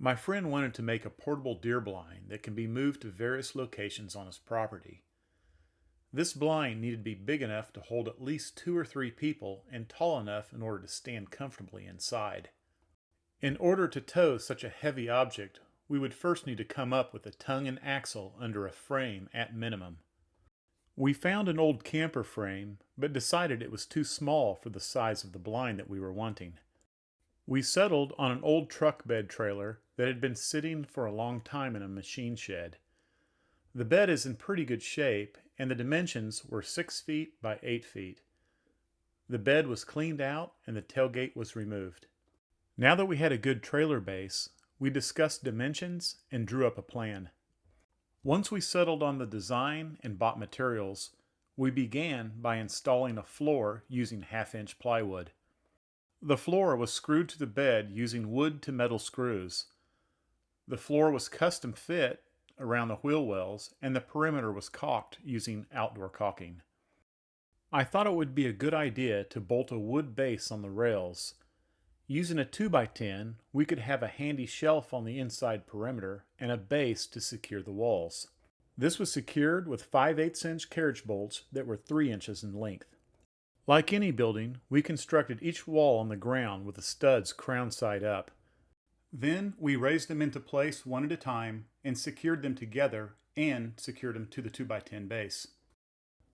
My friend wanted to make a portable deer blind that can be moved to various locations on his property. This blind needed to be big enough to hold at least 2 or 3 people and tall enough in order to stand comfortably inside. In order to tow such a heavy object, we would first need to come up with a tongue and axle under a frame at minimum. We found an old camper frame, but decided it was too small for the size of the blind that we were wanting. We settled on an old truck bed trailer that had been sitting for a long time in a machine shed. The bed is in pretty good shape, and the dimensions were 6 feet by 8 feet. The bed was cleaned out and the tailgate was removed. Now that we had a good trailer base, we discussed dimensions and drew up a plan. Once we settled on the design and bought materials, we began by installing a floor using 1/2-inch plywood. The floor was screwed to the bed using wood to metal screws. The floor was custom fit around the wheel wells, and the perimeter was caulked using outdoor caulking. I thought it would be a good idea to bolt a wood base on the rails. Using a 2x10, we could have a handy shelf on the inside perimeter and a base to secure the walls. This was secured with 5/8-inch carriage bolts that were 3 inches in length. Like any building, we constructed each wall on the ground with the studs crown side up. Then we raised them into place one at a time and secured them together and secured them to the 2x10 base.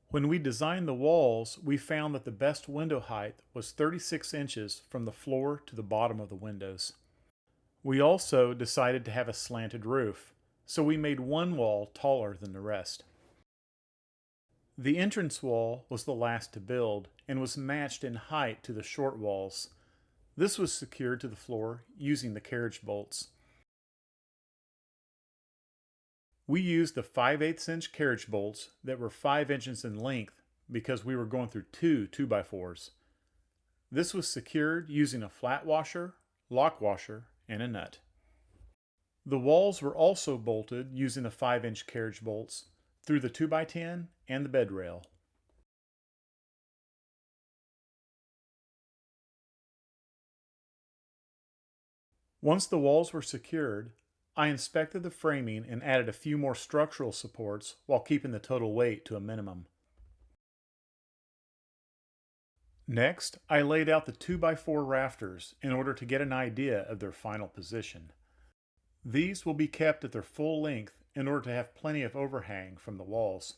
When we designed the walls, we found that the best window height was 36 inches from the floor to the bottom of the windows. We also decided to have a slanted roof, so we made one wall taller than the rest. The entrance wall was the last to build and was matched in height to the short walls. This was secured to the floor using the carriage bolts. We used the 5/8-inch carriage bolts that were 5 inches in length because we were going through 2 2x4s. This was secured using a flat washer, lock washer, and a nut. The walls were also bolted using the 5-inch carriage bolts through the 2x10 and the bed rail. Once the walls were secured, I inspected the framing and added a few more structural supports while keeping the total weight to a minimum. Next, I laid out the 2x4 rafters in order to get an idea of their final position. These will be kept at their full length in order to have plenty of overhang from the walls.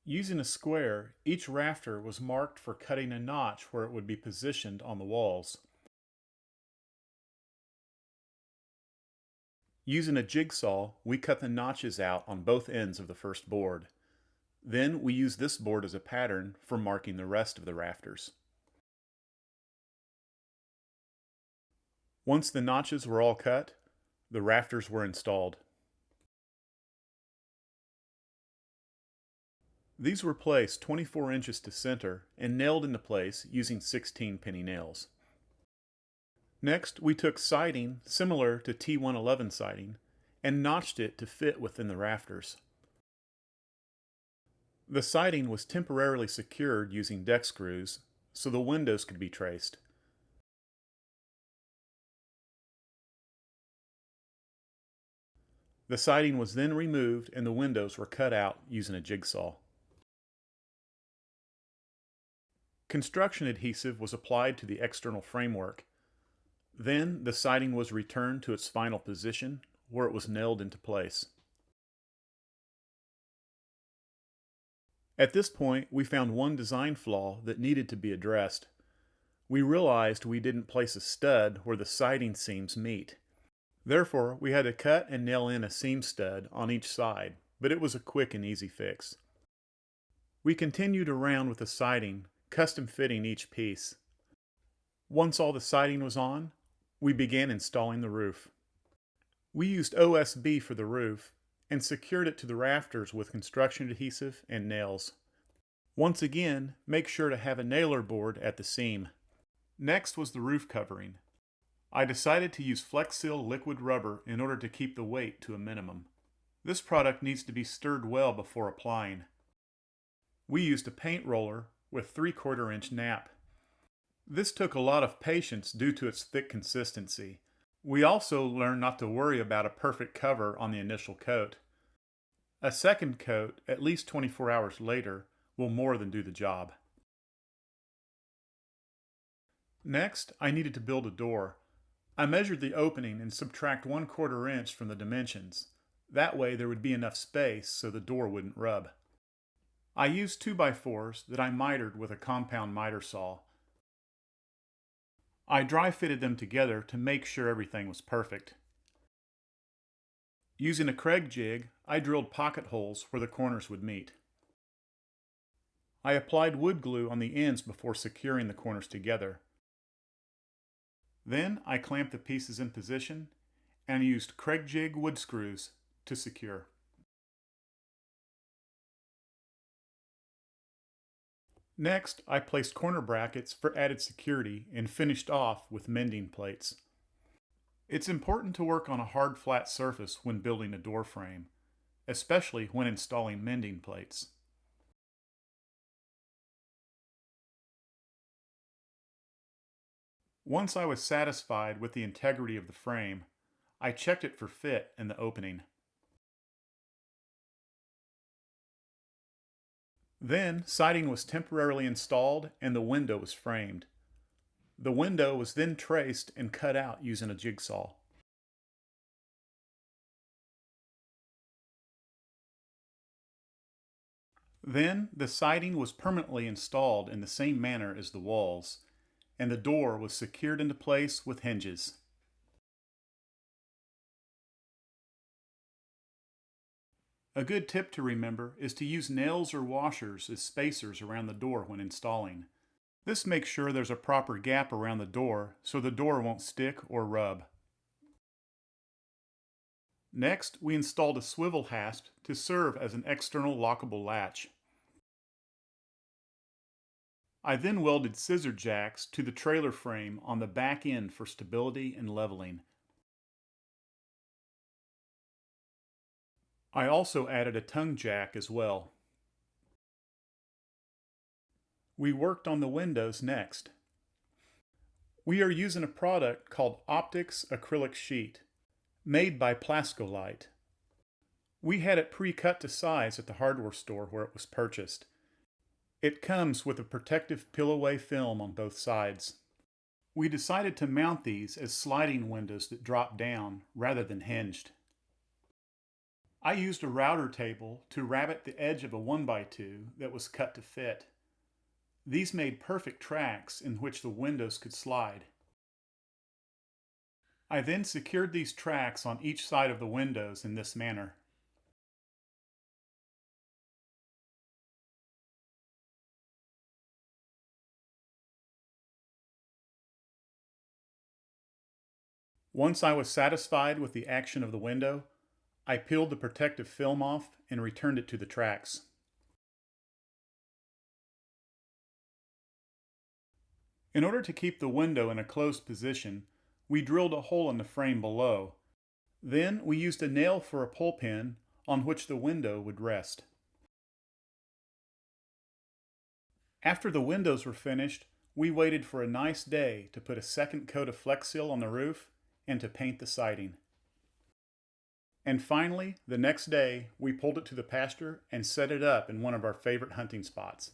Using a square, each rafter was marked for cutting a notch where it would be positioned on the walls. Using a jigsaw, we cut the notches out on both ends of the first board. Then we used this board as a pattern for marking the rest of the rafters. Once the notches were all cut, the rafters were installed. These were placed 24 inches to center and nailed into place using 16 penny nails. Next, we took siding similar to T111 siding and notched it to fit within the rafters. The siding was temporarily secured using deck screws so the windows could be traced. The siding was then removed and the windows were cut out using a jigsaw. Construction adhesive was applied to the external framework. Then the siding was returned to its final position where it was nailed into place. At this point, we found one design flaw that needed to be addressed. We realized we didn't place a stud where the siding seams meet. Therefore, we had to cut and nail in a seam stud on each side, but it was a quick and easy fix. We continued around with the siding, custom fitting each piece. Once all the siding was on, we began installing the roof. We used OSB for the roof and secured it to the rafters with construction adhesive and nails. Once again, make sure to have a nailer board at the seam. Next was the roof covering. I decided to use Flex Seal liquid rubber in order to keep the weight to a minimum. This product needs to be stirred well before applying. We used a paint roller with 3/4 inch nap. This took a lot of patience due to its thick consistency. We also learned not to worry about a perfect cover on the initial coat. A second coat, at least 24 hours later, will more than do the job. Next, I needed to build a door. I measured the opening and subtract 1/4 inch from the dimensions. That way there would be enough space so the door wouldn't rub. I used 2x4s that I mitered with a compound miter saw. I dry fitted them together to make sure everything was perfect. Using a Craig jig, I drilled pocket holes where the corners would meet. I applied wood glue on the ends before securing the corners together. Then I clamped the pieces in position and used Craig jig wood screws to secure. Next, I placed corner brackets for added security and finished off with mending plates. It's important to work on a hard flat surface when building a door frame, especially when installing mending plates. Once I was satisfied with the integrity of the frame, I checked it for fit in the opening. Then, siding was temporarily installed and the window was framed. The window was then traced and cut out using a jigsaw. Then, the siding was permanently installed in the same manner as the walls, and the door was secured into place with hinges. A good tip to remember is to use nails or washers as spacers around the door when installing. This makes sure there's a proper gap around the door so the door won't stick or rub. Next, we installed a swivel hasp to serve as an external lockable latch. I then welded scissor jacks to the trailer frame on the back end for stability and leveling. I also added a tongue jack as well. We worked on the windows next. We are using a product called Optics Acrylic Sheet, made by Plascolite. We had it pre-cut to size at the hardware store where it was purchased. It comes with a protective peel-away film on both sides. We decided to mount these as sliding windows that drop down rather than hinged. I used a router table to rabbet the edge of a 1x2 that was cut to fit. These made perfect tracks in which the windows could slide. I then secured these tracks on each side of the windows in this manner. Once I was satisfied with the action of the window, I peeled the protective film off and returned it to the tracks. In order to keep the window in a closed position, we drilled a hole in the frame below. Then we used a nail for a pull pin on which the window would rest. After the windows were finished, we waited for a nice day to put a second coat of Flex Seal on the roof and to paint the siding. And finally, the next day, we pulled it to the pasture and set it up in one of our favorite hunting spots.